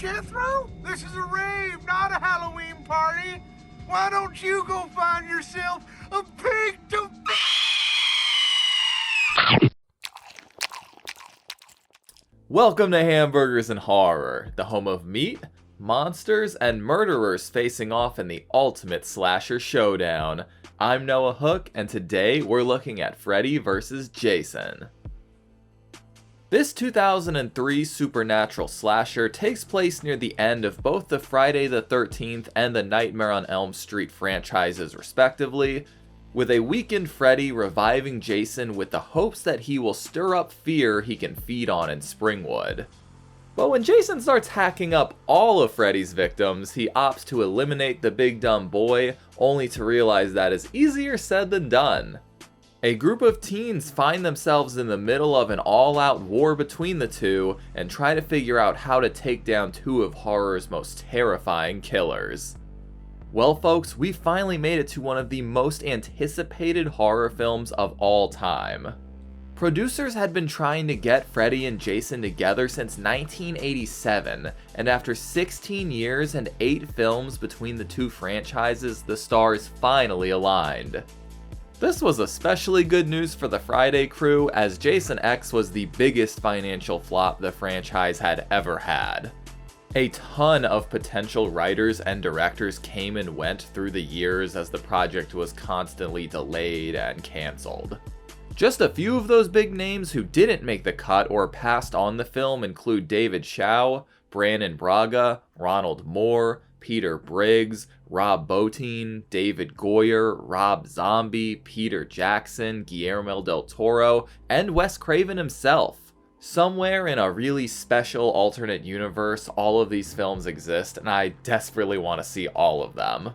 Jethro? This is a rave, not a Halloween party. Why don't you go find yourself a pig to... Welcome to Hamburgers and Horror, the home of meat, monsters, and murderers facing off in the ultimate slasher showdown. I'm Noah Hook, and today we're looking at Freddy vs. Jason. This 2003 supernatural slasher takes place near the end of both the Friday the 13th and the Nightmare on Elm Street franchises respectively, with a weakened Freddy reviving Jason with the hopes that he will stir up fear he can feed on in Springwood. But when Jason starts hacking up all of Freddy's victims, he opts to eliminate the big dumb boy, only to realize that is easier said than done. A group of teens find themselves in the middle of an all-out war between the two and try to figure out how to take down two of horror's most terrifying killers. Well folks, we finally made it to one of the most anticipated horror films of all time. Producers had been trying to get Freddy and Jason together since 1987, and after 16 years and 8 films between the two franchises, the stars finally aligned. This was especially good news for the Friday crew, as Jason X was the biggest financial flop the franchise had ever had. A ton of potential writers and directors came and went through the years as the project was constantly delayed and cancelled. Just a few of those big names who didn't make the cut or passed on the film include David Shaw, Brannon Braga, Ronald Moore, Peter Briggs, Rob Bottin, David Goyer, Rob Zombie, Peter Jackson, Guillermo del Toro, and Wes Craven himself. Somewhere in a really special alternate universe, all of these films exist, and I desperately want to see all of them.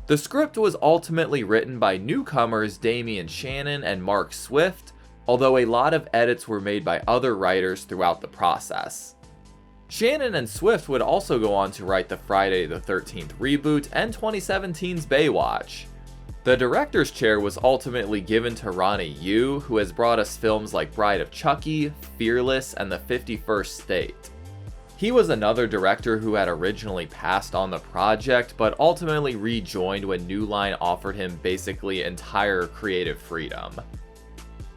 The script was ultimately written by newcomers Damian Shannon and Mark Swift, although a lot of edits were made by other writers throughout the process. Shannon and Swift would also go on to write the Friday the 13th reboot and 2017's Baywatch. The director's chair was ultimately given to Ronnie Yu, who has brought us films like Bride of Chucky, Fearless, and The 51st State. He was another director who had originally passed on the project, but ultimately rejoined when New Line offered him basically entire creative freedom.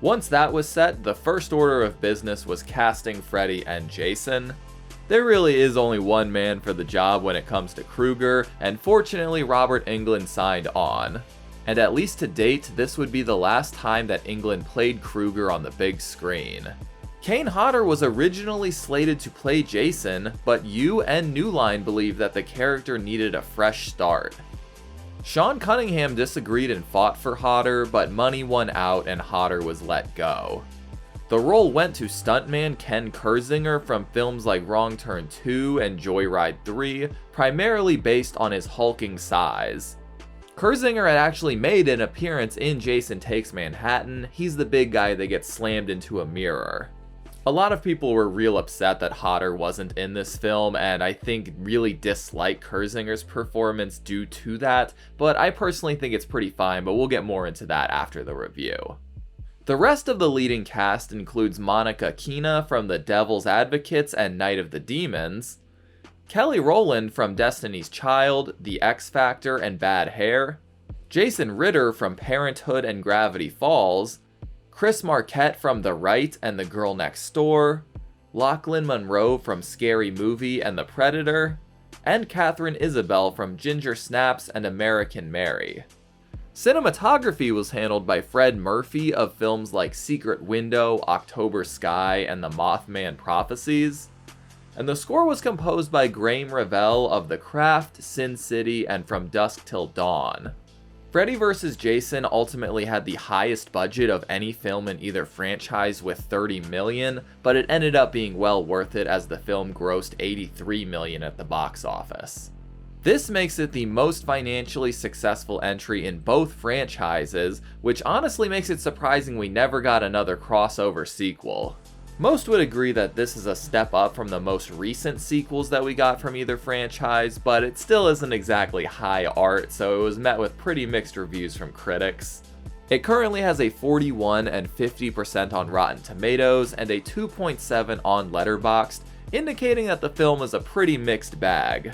Once that was set, the first order of business was casting Freddy and Jason. There really is only one man for the job when it comes to Krueger, and fortunately Robert Englund signed on. And at least to date, this would be the last time that Englund played Krueger on the big screen. Kane Hodder was originally slated to play Jason, but Yu and New Line believed that the character needed a fresh start. Sean Cunningham disagreed and fought for Hodder, but money won out and Hodder was let go. The role went to stuntman Ken Kersinger from films like Wrong Turn 2 and Joyride 3, primarily based on his hulking size. Kersinger had actually made an appearance in Jason Takes Manhattan. He's the big guy that gets slammed into a mirror. A lot of people were real upset that Hodder wasn't in this film, and I think really dislike Kersinger's performance due to that, but I personally think it's pretty fine, but we'll get more into that after the review. The rest of the leading cast includes Monica Keena from The Devil's Advocates and Night of the Demons, Kelly Rowland from Destiny's Child, The X Factor, and Bad Hair, Jason Ritter from Parenthood and Gravity Falls, Chris Marquette from The Right and The Girl Next Door, Lachlan Monroe from Scary Movie and The Predator, and Catherine Isabelle from Ginger Snaps and American Mary. Cinematography was handled by Fred Murphy of films like Secret Window, October Sky, and The Mothman Prophecies. And the score was composed by Graham Revell of The Craft, Sin City, and From Dusk Till Dawn. Freddy vs. Jason ultimately had the highest budget of any film in either franchise with $30 million, but it ended up being well worth it as the film grossed $83 million at the box office. This makes it the most financially successful entry in both franchises, which honestly makes it surprising we never got another crossover sequel. Most would agree that this is a step up from the most recent sequels that we got from either franchise, but it still isn't exactly high art, so it was met with pretty mixed reviews from critics. It currently has a 41 and 50% on Rotten Tomatoes and a 2.7 on Letterboxd. indicating that the film is a pretty mixed bag.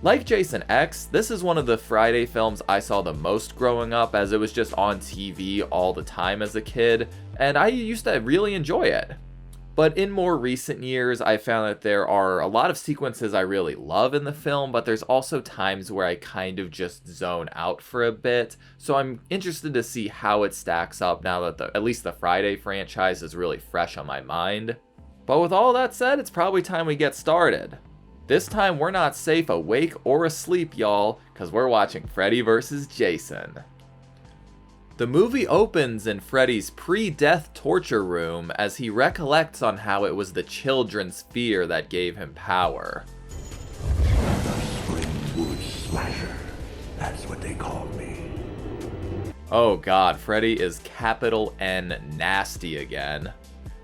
Like Jason X, this is one of the Friday films I saw the most growing up, as it was just on TV all the time as a kid, and I used to really enjoy it. But in more recent years, I found that there are a lot of sequences I really love in the film, but there's also times where I kind of just zone out for a bit, so I'm interested to see how it stacks up now that at least the Friday franchise is really fresh on my mind. But with all that said, it's probably time we get started. This time we're not safe awake or asleep, y'all, because we're watching Freddy vs. Jason. The movie opens in Freddy's pre-death torture room as he recollects on how it was the children's fear that gave him power. Springwood Slasher, that's what they call me. Oh god, Freddy is capital N nasty again.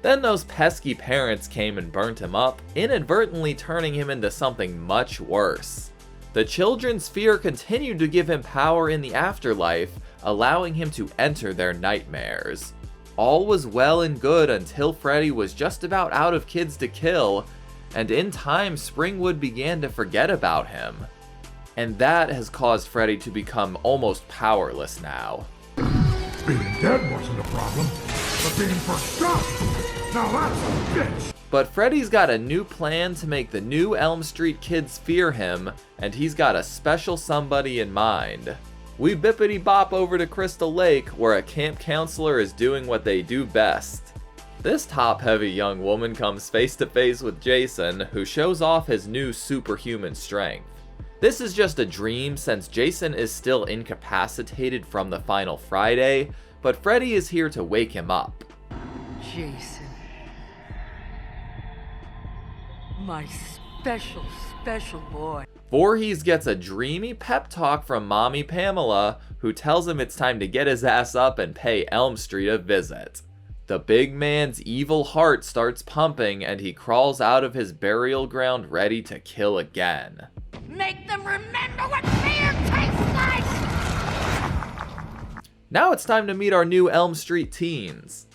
Then those pesky parents came and burnt him up, inadvertently turning him into something much worse. The children's fear continued to give him power in the afterlife, allowing him to enter their nightmares. All was well and good until Freddy was just about out of kids to kill, and in time Springwood began to forget about him. And that has caused Freddy to become almost powerless now. Being dead wasn't a problem, but being first up, now that's a bitch. But Freddy's got a new plan to make the new Elm Street kids fear him, and he's got a special somebody in mind. We bippity bop over to Crystal Lake, where a camp counselor is doing what they do best. This top-heavy young woman comes face to face with Jason, who shows off his new superhuman strength. This is just a dream since Jason is still incapacitated from the final Friday, but Freddy is here to wake him up. Jason. My special boy. Voorhees gets a dreamy pep talk from Mommy Pamela, who tells him it's time to get his ass up and pay Elm Street a visit. The big man's evil heart starts pumping and he crawls out of his burial ground ready to kill again. Make them remember what fear tastes like! Now it's time to meet our new Elm Street teens.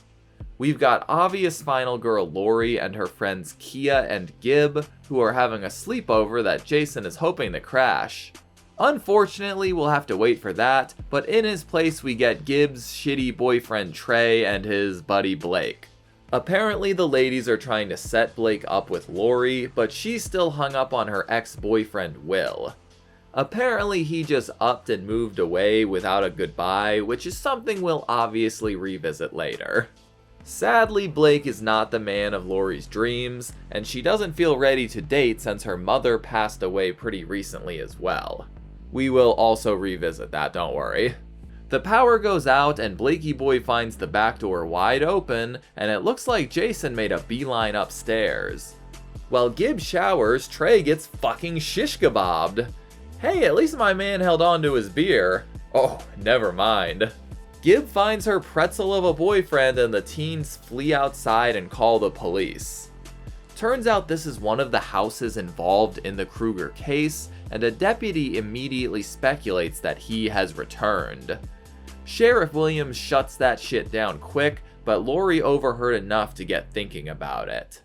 We've got obvious final girl Lori and her friends Kia and Gib, who are having a sleepover that Jason is hoping to crash. Unfortunately, we'll have to wait for that, but in his place we get Gib's shitty boyfriend Trey and his buddy Blake. Apparently the ladies are trying to set Blake up with Lori, but she's still hung up on her ex-boyfriend Will. Apparently he just upped and moved away without a goodbye, which is something we'll obviously revisit later. Sadly, Blake is not the man of Lori's dreams, and she doesn't feel ready to date since her mother passed away pretty recently as well. We will also revisit that, don't worry. The power goes out and Blakey Boy finds the back door wide open, and it looks like Jason made a beeline upstairs. While Gib showers, Trey gets fucking shish kebabbed. Hey, at least my man held on to his beer. Oh, never mind. Gib finds her pretzel of a boyfriend and the teens flee outside and call the police. Turns out this is one of the houses involved in the Krueger case, and a deputy immediately speculates that he has returned. Sheriff Williams shuts that shit down quick, but Lori overheard enough to get thinking about it.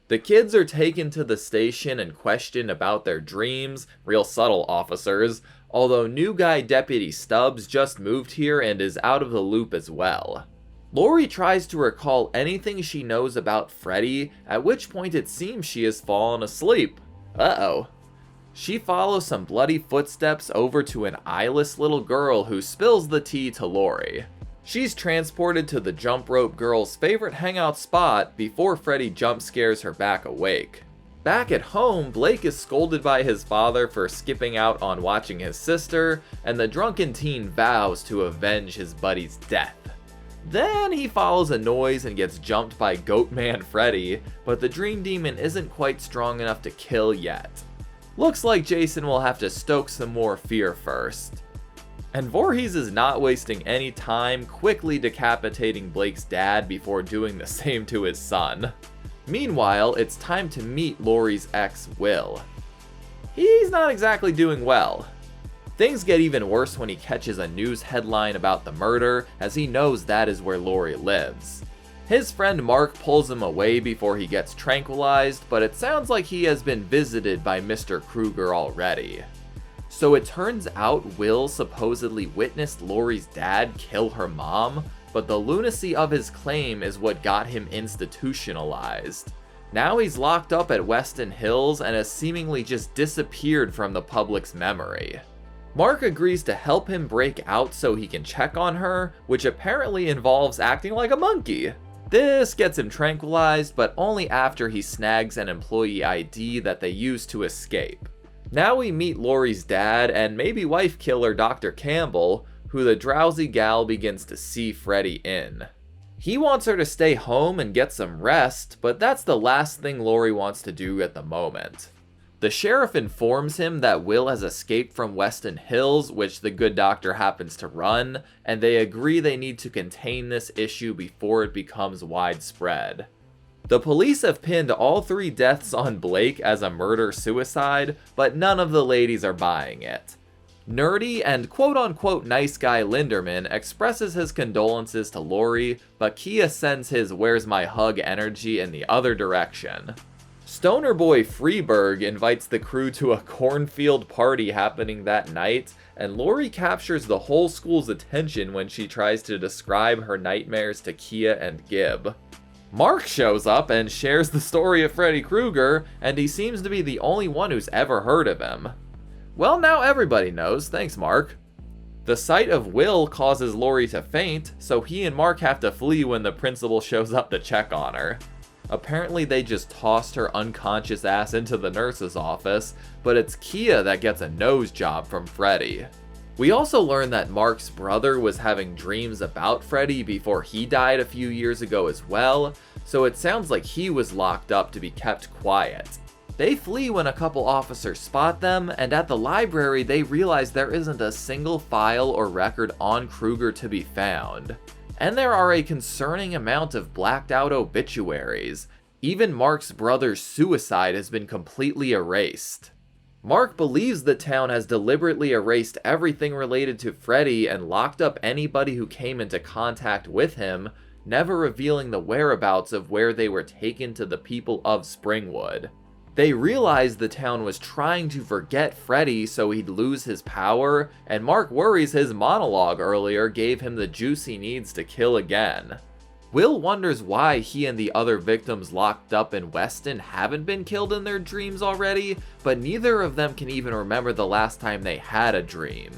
The kids are taken to the station and questioned about their dreams, real subtle officers, although new guy Deputy Stubbs just moved here and is out of the loop as well. Lori tries to recall anything she knows about Freddy, at which point it seems she has fallen asleep. Uh-oh. She follows some bloody footsteps over to an eyeless little girl who spills the tea to Lori. She's transported to the jump rope girl's favorite hangout spot before Freddy jump scares her back awake. Back at home, Blake is scolded by his father for skipping out on watching his sister, and the drunken teen vows to avenge his buddy's death. Then he follows a noise and gets jumped by Goatman Freddy, but the Dream Demon isn't quite strong enough to kill yet. Looks like Jason will have to stoke some more fear first. And Voorhees is not wasting any time, quickly decapitating Blake's dad before doing the same to his son. Meanwhile, it's time to meet Lori's ex, Will. He's not exactly doing well. Things get even worse when he catches a news headline about the murder, as he knows that is where Lori lives. His friend Mark pulls him away before he gets tranquilized, but it sounds like he has been visited by Mr. Krueger already. So it turns out Will supposedly witnessed Lori's dad kill her mom, but the lunacy of his claim is what got him institutionalized. Now he's locked up at Weston Hills and has seemingly just disappeared from the public's memory. Mark agrees to help him break out so he can check on her, which apparently involves acting like a monkey. This gets him tranquilized, but only after he snags an employee ID that they use to escape. Now we meet Lori's dad and maybe wife killer Dr. Campbell, who the drowsy gal begins to see Freddy in. He wants her to stay home and get some rest, but that's the last thing Lori wants to do at the moment. The sheriff informs him that Will has escaped from Weston Hills, which the good doctor happens to run, and they agree they need to contain this issue before it becomes widespread. The police have pinned all 3 deaths on Blake as a murder-suicide, but none of the ladies are buying it. Nerdy and quote-unquote nice guy Linderman expresses his condolences to Lori, but Kia sends his "where's my hug" energy in the other direction. Stoner boy Freeberg invites the crew to a Cornfield party happening that night, and Lori captures the whole school's attention when she tries to describe her nightmares to Kia and Gib. Mark shows up and shares the story of Freddy Krueger, and he seems to be the only one who's ever heard of him. Well, now everybody knows, thanks Mark. The sight of Will causes Lori to faint, so he and Mark have to flee when the principal shows up to check on her. Apparently they just tossed her unconscious ass into the nurse's office, but it's Kia that gets a nose job from Freddy. We also learn that Mark's brother was having dreams about Freddy before he died a few years ago as well, so it sounds like he was locked up to be kept quiet. They flee when a couple officers spot them, and at the library they realize there isn't a single file or record on Krueger to be found. And there are a concerning amount of blacked out obituaries. Even Mark's brother's suicide has been completely erased. Mark believes the town has deliberately erased everything related to Freddy and locked up anybody who came into contact with him, never revealing the whereabouts of where they were taken to the people of Springwood. They realized the town was trying to forget Freddy so he'd lose his power, and Mark worries his monologue earlier gave him the juice he needs to kill again. Will wonders why he and the other victims locked up in Weston haven't been killed in their dreams already, but neither of them can even remember the last time they had a dream.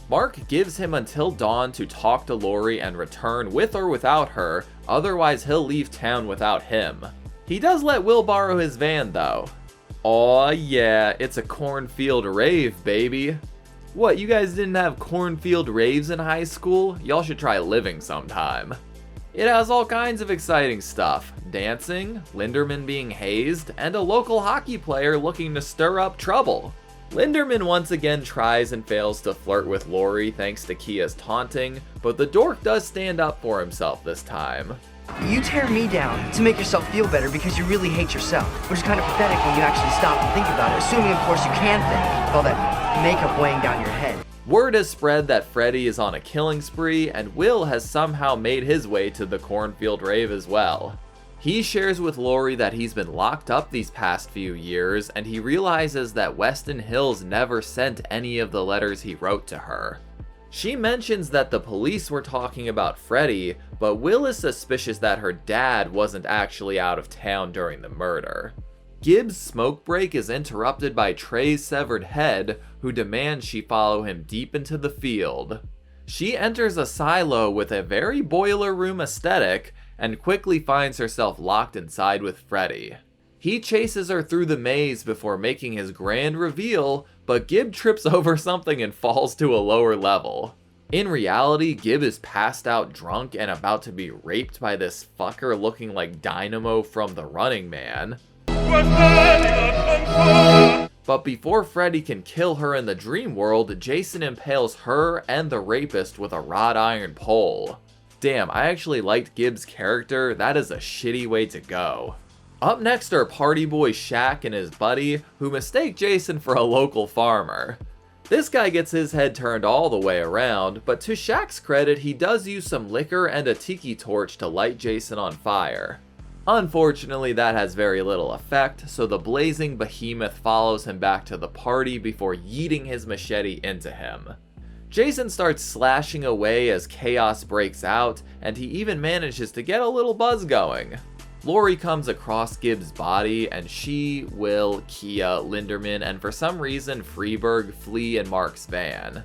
Mark gives him until dawn to talk to Lori and return with or without her, otherwise he'll leave town without him. He does let Will borrow his van though. Aw yeah, it's a Cornfield rave, baby. What, you guys didn't have Cornfield raves in high school? Y'all should try living sometime. It has all kinds of exciting stuff. Dancing, Linderman being hazed, and a local hockey player looking to stir up trouble. Linderman once again tries and fails to flirt with Lori thanks to Kia's taunting, but the dork does stand up for himself this time. You tear me down to make yourself feel better because you really hate yourself, which is kind of pathetic when you actually stop and think about it, assuming of course you can think, with all that makeup weighing down your head. Word has spread that Freddy is on a killing spree, and Will has somehow made his way to the Cornfield rave as well. He shares with Lori that he's been locked up these past few years, and he realizes that Weston Hills never sent any of the letters he wrote to her. She mentions that the police were talking about Freddy, but Will is suspicious that her dad wasn't actually out of town during the murder. Gibbs' smoke break is interrupted by Trey's severed head, who demands she follow him deep into the field. She enters a silo with a very boiler room aesthetic, and quickly finds herself locked inside with Freddy. He chases her through the maze before making his grand reveal, but Gib trips over something and falls to a lower level. In reality, Gib is passed out drunk and about to be raped by this fucker looking like Dynamo from The Running Man. But before Freddy can kill her in the dream world, Jason impales her and the rapist with a wrought iron pole. Damn, I actually liked Gibbs' character. That is a shitty way to go. Up next are party boy Shaq and his buddy, who mistake Jason for a local farmer. This guy gets his head turned all the way around, but to Shaq's credit, he does use some liquor and a tiki torch to light Jason on fire. Unfortunately, that has very little effect, so the blazing behemoth follows him back to the party before yeeting his machete into him. Jason starts slashing away as chaos breaks out, and he even manages to get a little buzz going. Laurie comes across Gibbs' body, and she, Will, Kia, Linderman, and for some reason Freeburg flee in Mark's van.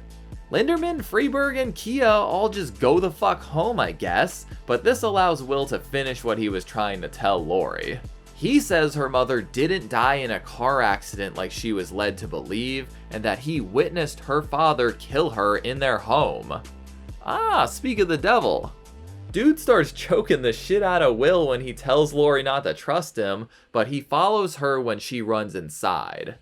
Linderman, Freeburg, and Kia all just go the fuck home, I guess, but this allows Will to finish what he was trying to tell Laurie. He says her mother didn't die in a car accident like she was led to believe, and that he witnessed her father kill her in their home. Ah, speak of the devil. Dude starts choking the shit out of Will when he tells Laurie not to trust him, but he follows her when she runs inside.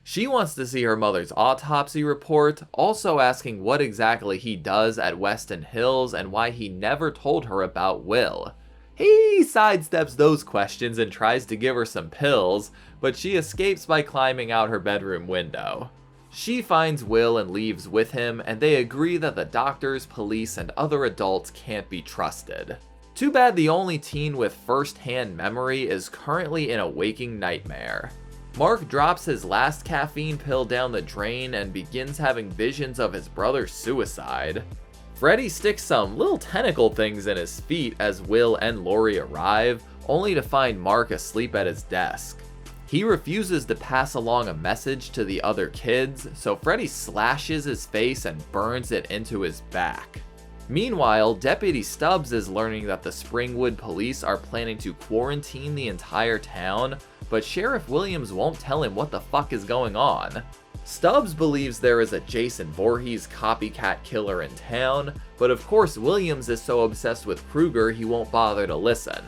She wants to see her mother's autopsy report, also asking what exactly he does at Weston Hills and why he never told her about Will. He sidesteps those questions and tries to give her some pills, but she escapes by climbing out her bedroom window. She finds Will and leaves with him, and they agree that the doctors, police, and other adults can't be trusted. Too bad the only teen with first-hand memory is currently in a waking nightmare. Mark drops his last caffeine pill down the drain and begins having visions of his brother's suicide. Freddy sticks some little tentacle things in his feet as Will and Laurie arrive, only to find Mark asleep at his desk. He refuses to pass along a message to the other kids, so Freddy slashes his face and burns it into his back. Meanwhile, Deputy Stubbs is learning that the Springwood police are planning to quarantine the entire town, but Sheriff Williams won't tell him what the fuck is going on. Stubbs believes there is a Jason Voorhees copycat killer in town, but of course Williams is so obsessed with Krueger he won't bother to listen.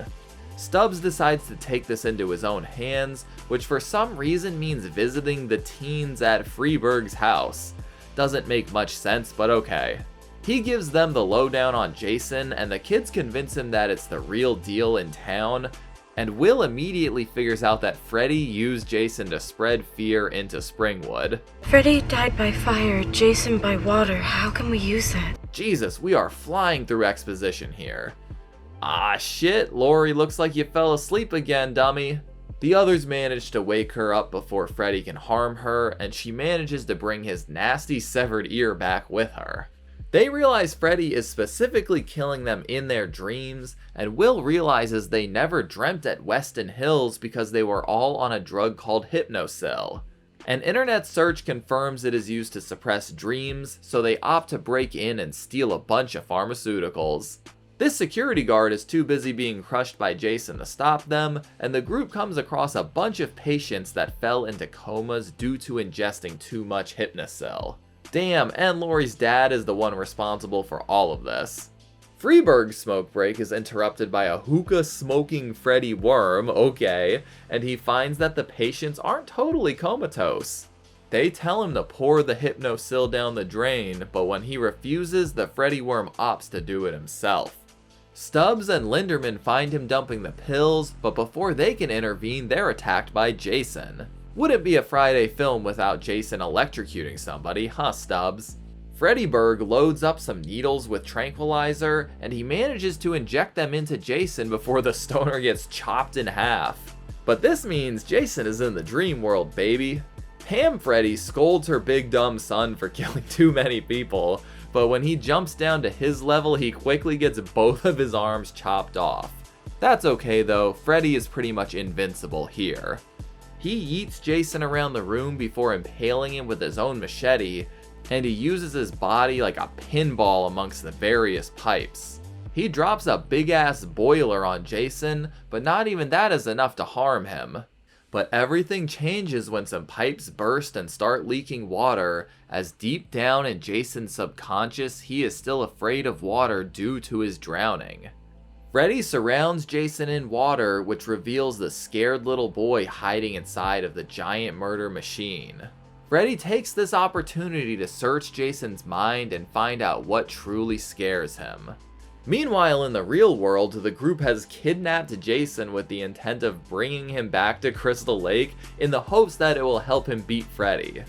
Stubbs decides to take this into his own hands, which for some reason means visiting the teens at Freeburg's house. Doesn't make much sense, but okay. He gives them the lowdown on Jason, and the kids convince him that it's the real deal in town, and Will immediately figures out that Freddy used Jason to spread fear into Springwood. Freddy died by fire, Jason by water. How can we use that? Jesus, we are flying through exposition here. Ah shit, Laurie, looks like you fell asleep again, dummy. The others manage to wake her up before Freddy can harm her, and she manages to bring his nasty severed ear back with her. They realize Freddy is specifically killing them in their dreams, and Will realizes they never dreamt at Weston Hills because they were all on a drug called Hypnosil. An internet search confirms it is used to suppress dreams, so they opt to break in and steal a bunch of pharmaceuticals. This security guard is too busy being crushed by Jason to stop them, and the group comes across a bunch of patients that fell into comas due to ingesting too much Hypnosil. Damn, and Laurie's dad is the one responsible for all of this. Freeburg's smoke break is interrupted by a hookah-smoking Freddy worm, okay, and he finds that the patients aren't totally comatose. They tell him to pour the Hypnosil down the drain, but when he refuses, the Freddy worm opts to do it himself. Stubbs and Linderman find him dumping the pills, but before they can intervene, they're attacked by Jason. Wouldn't be a Friday film without Jason electrocuting somebody, huh, Stubbs? Freddyburg loads up some needles with tranquilizer, and he manages to inject them into Jason before the stoner gets chopped in half. But this means Jason is in the dream world, baby. Pam Freddy scolds her big dumb son for killing too many people, but when he jumps down to his level, he quickly gets both of his arms chopped off. That's okay though, Freddy is pretty much invincible here. He yeets Jason around the room before impaling him with his own machete, and he uses his body like a pinball amongst the various pipes. He drops a big ass boiler on Jason, but not even that is enough to harm him. But everything changes when some pipes burst and start leaking water, as deep down in Jason's subconscious he is still afraid of water due to his drowning. Freddy surrounds Jason in water, which reveals the scared little boy hiding inside of the giant murder machine. Freddy takes this opportunity to search Jason's mind and find out what truly scares him. Meanwhile, in the real world, the group has kidnapped Jason with the intent of bringing him back to Crystal Lake in the hopes that it will help him beat Freddy.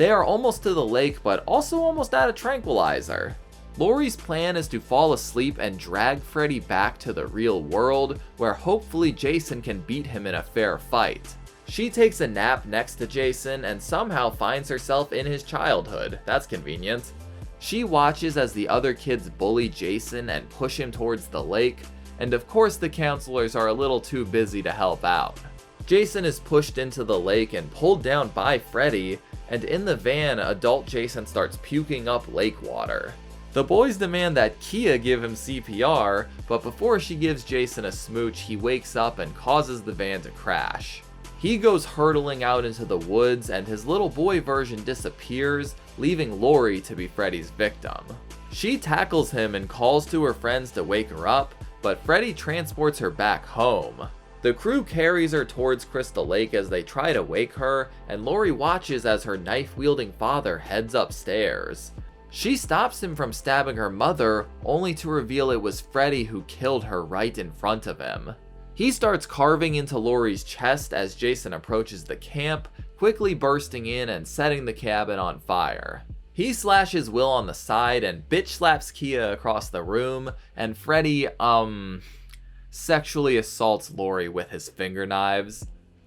They are almost to the lake, but also almost out of tranquilizer. Laurie's plan is to fall asleep and drag Freddy back to the real world, where hopefully Jason can beat him in a fair fight. She takes a nap next to Jason and somehow finds herself in his childhood. That's convenient. She watches as the other kids bully Jason and push him towards the lake, and of course the counselors are a little too busy to help out. Jason is pushed into the lake and pulled down by Freddy, and in the van, adult Jason starts puking up lake water. The boys demand that Kia give him CPR, but before she gives Jason a smooch, he wakes up and causes the van to crash. He goes hurtling out into the woods, and his little boy version disappears, leaving Laurie to be Freddy's victim. She tackles him and calls to her friends to wake her up, but Freddy transports her back home. The crew carries her towards Crystal Lake as they try to wake her, and Laurie watches as her knife-wielding father heads upstairs. She stops him from stabbing her mother, only to reveal it was Freddy who killed her right in front of him. He starts carving into Laurie's chest as Jason approaches the camp, quickly bursting in and setting the cabin on fire. He slashes Will on the side and bitch slaps Kia across the room, and Freddy, sexually assaults Laurie with his finger knives.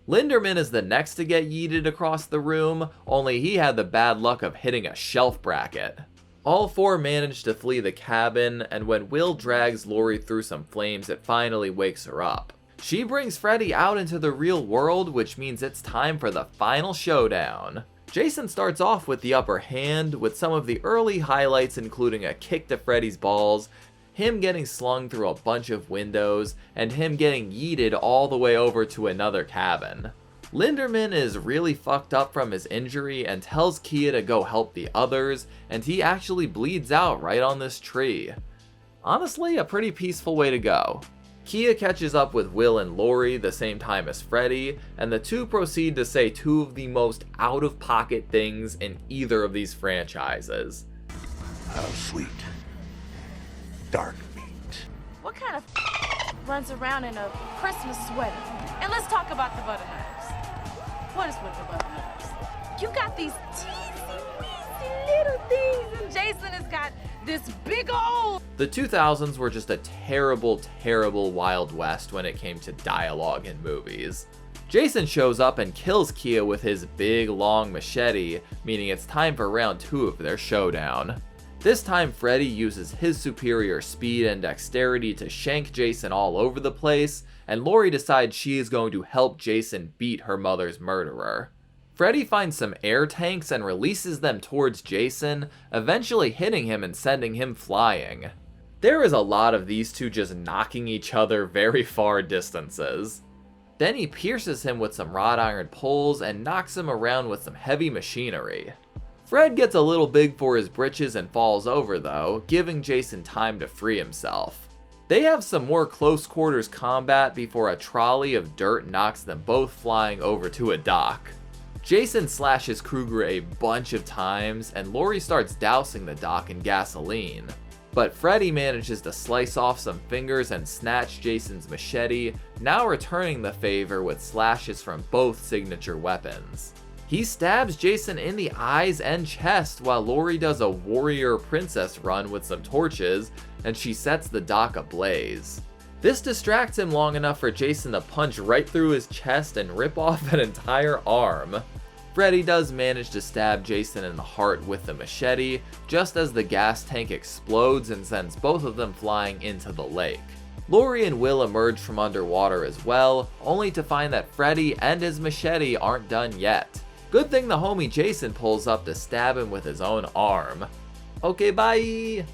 Linderman is the next to get yeeted across the room, only he had the bad luck of hitting a shelf bracket. All four manage to flee the cabin, and when Will drags Laurie through some flames, it finally wakes her up. She brings Freddy out into the real world, which means it's time for the final showdown. Jason starts off with the upper hand, with some of the early highlights including a kick to Freddy's balls, him getting slung through a bunch of windows, and him getting yeeted all the way over to another cabin. Linderman is really fucked up from his injury and tells Kia to go help the others, and he actually bleeds out right on this tree. Honestly, a pretty peaceful way to go. Kia catches up with Will and Laurie the same time as Freddy, and the two proceed to say two of the most out-of-pocket things in either of these franchises. How sweet. Dark meat. What kind of runs around in a Christmas sweater? And let's talk about the butternuts. What is with the butternuts? You got these teensy-weensy little things, and Jason has got this big old... The 2000s were just a terrible, terrible Wild West when it came to dialogue in movies. Jason shows up and kills Kia with his big, long machete, meaning it's time for round 2 of their showdown. This time, Freddy uses his superior speed and dexterity to shank Jason all over the place, and Laurie decides she is going to help Jason beat her mother's murderer. Freddy finds some air tanks and releases them towards Jason, eventually hitting him and sending him flying. There is a lot of these two just knocking each other very far distances. Then he pierces him with some wrought iron poles and knocks him around with some heavy machinery. Fred gets a little big for his britches and falls over though, giving Jason time to free himself. They have some more close quarters combat before a trolley of dirt knocks them both flying over to a dock. Jason slashes Kruger a bunch of times, and Laurie starts dousing the dock in gasoline. But Freddy manages to slice off some fingers and snatch Jason's machete, now returning the favor with slashes from both signature weapons. He stabs Jason in the eyes and chest while Laurie does a warrior princess run with some torches, and she sets the dock ablaze. This distracts him long enough for Jason to punch right through his chest and rip off an entire arm. Freddy does manage to stab Jason in the heart with the machete, just as the gas tank explodes and sends both of them flying into the lake. Laurie and Will emerge from underwater as well, only to find that Freddy and his machete aren't done yet. Good thing the homie Jason pulls up to stab him with his own arm. Okay, bye!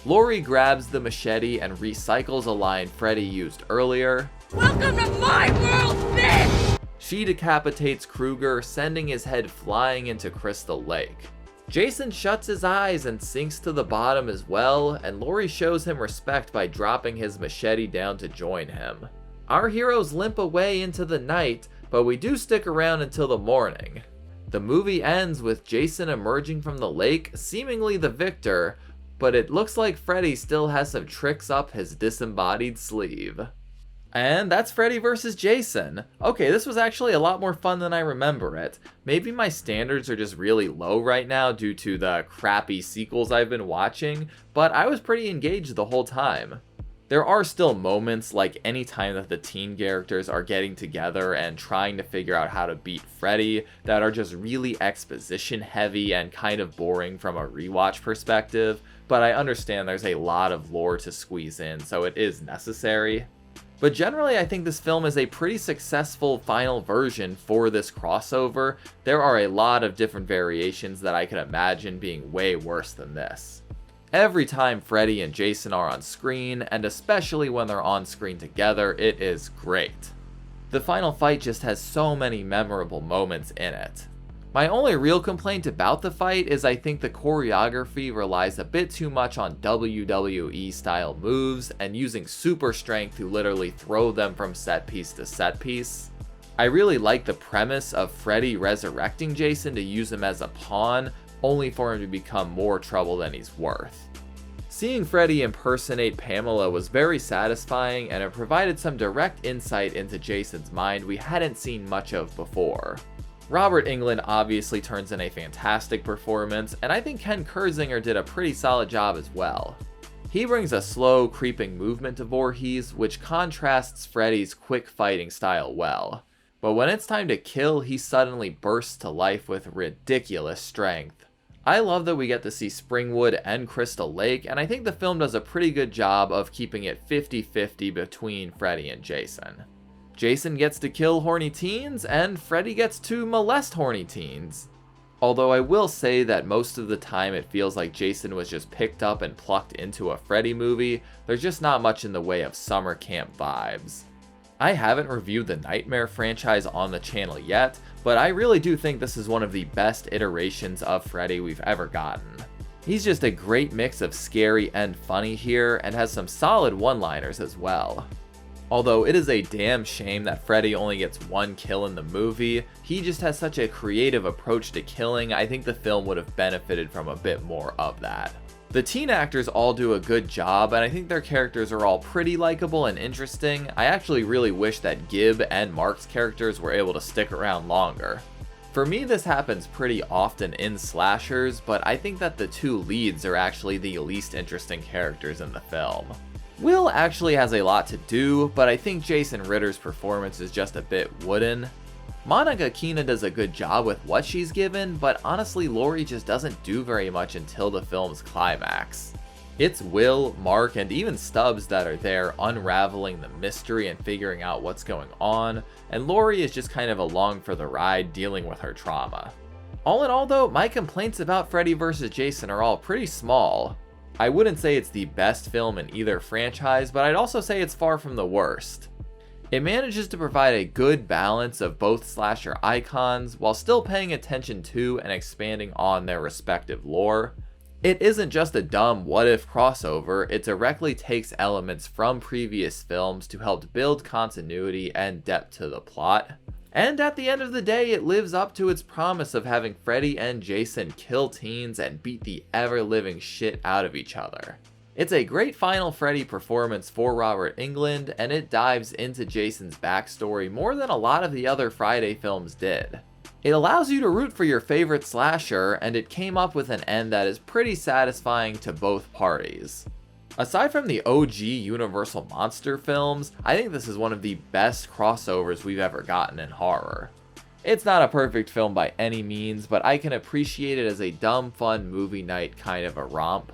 Laurie grabs the machete and recycles a line Freddy used earlier. Welcome to my world, bitch! She decapitates Kruger, sending his head flying into Crystal Lake. Jason shuts his eyes and sinks to the bottom as well, and Laurie shows him respect by dropping his machete down to join him. Our heroes limp away into the night, but we do stick around until the morning. The movie ends with Jason emerging from the lake, seemingly the victor, but it looks like Freddy still has some tricks up his disembodied sleeve. And that's Freddy vs. Jason. Okay, this was actually a lot more fun than I remember it. Maybe my standards are just really low right now due to the crappy sequels I've been watching, but I was pretty engaged the whole time. There are still moments, like any time that the teen characters are getting together and trying to figure out how to beat Freddy, that are just really exposition heavy and kind of boring from a rewatch perspective, but I understand there's a lot of lore to squeeze in, so it is necessary. But generally, I think this film is a pretty successful final version for this crossover. There are a lot of different variations that I could imagine being way worse than this. Every time Freddy and Jason are on screen, and especially when they're on screen together, it is great. The final fight just has so many memorable moments in it. My only real complaint about the fight is I think the choreography relies a bit too much on WWE style moves and using super strength to literally throw them from set piece to set piece. I really like the premise of Freddy resurrecting Jason to use him as a pawn, only for him to become more trouble than he's worth. Seeing Freddy impersonate Pamela was very satisfying, and it provided some direct insight into Jason's mind we hadn't seen much of before. Robert Englund obviously turns in a fantastic performance, and I think Ken Kersinger did a pretty solid job as well. He brings a slow, creeping movement to Voorhees, which contrasts Freddy's quick fighting style well. But when it's time to kill, he suddenly bursts to life with ridiculous strength. I love that we get to see Springwood and Crystal Lake, and I think the film does a pretty good job of keeping it 50-50 between Freddy and Jason. Jason gets to kill horny teens, and Freddy gets to molest horny teens. Although I will say that most of the time it feels like Jason was just picked up and plucked into a Freddy movie. There's just not much in the way of summer camp vibes. I haven't reviewed the Nightmare franchise on the channel yet, but I really do think this is one of the best iterations of Freddy we've ever gotten. He's just a great mix of scary and funny here, and has some solid one-liners as well. Although it is a damn shame that Freddy only gets one kill in the movie, he just has such a creative approach to killing. I think the film would have benefited from a bit more of that. The teen actors all do a good job, and I think their characters are all pretty likable and interesting. I actually really wish that Gib and Mark's characters were able to stick around longer. For me, this happens pretty often in slashers, but I think that the two leads are actually the least interesting characters in the film. Will actually has a lot to do, but I think Jason Ritter's performance is just a bit wooden. Monica Keena does a good job with what she's given, but honestly Laurie just doesn't do very much until the film's climax. It's Will, Mark, and even Stubbs that are there unraveling the mystery and figuring out what's going on, and Laurie is just kind of along for the ride dealing with her trauma. All in all though, my complaints about Freddy vs. Jason are all pretty small. I wouldn't say it's the best film in either franchise, but I'd also say it's far from the worst. It manages to provide a good balance of both slasher icons while still paying attention to and expanding on their respective lore. It isn't just a dumb what-if crossover, it directly takes elements from previous films to help build continuity and depth to the plot. And at the end of the day, it lives up to its promise of having Freddy and Jason kill teens and beat the ever-living shit out of each other. It's a great final Freddy performance for Robert Englund, and it dives into Jason's backstory more than a lot of the other Friday films did. It allows you to root for your favorite slasher, and it came up with an end that is pretty satisfying to both parties. Aside from the OG Universal Monster films, I think this is one of the best crossovers we've ever gotten in horror. It's not a perfect film by any means, but I can appreciate it as a dumb, fun movie night kind of a romp.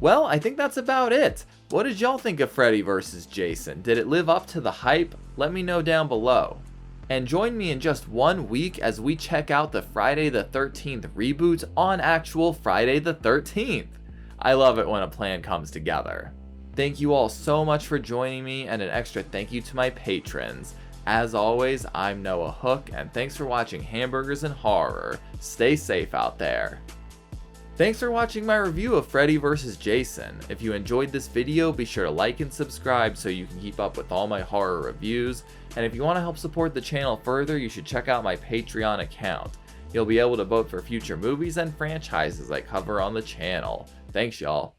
Well, I think that's about it. What did y'all think of Freddy vs. Jason? Did it live up to the hype? Let me know down below. And join me in just 1 week as we check out the Friday the 13th reboot on actual Friday the 13th. I love it when a plan comes together. Thank you all so much for joining me, and an extra thank you to my patrons. As always, I'm Noah Hook, and thanks for watching Hamburgers and Horror. Stay safe out there. Thanks for watching my review of Freddy vs. Jason. If you enjoyed this video, be sure to like and subscribe so you can keep up with all my horror reviews. And if you want to help support the channel further, you should check out my Patreon account. You'll be able to vote for future movies and franchises I cover on the channel. Thanks y'all.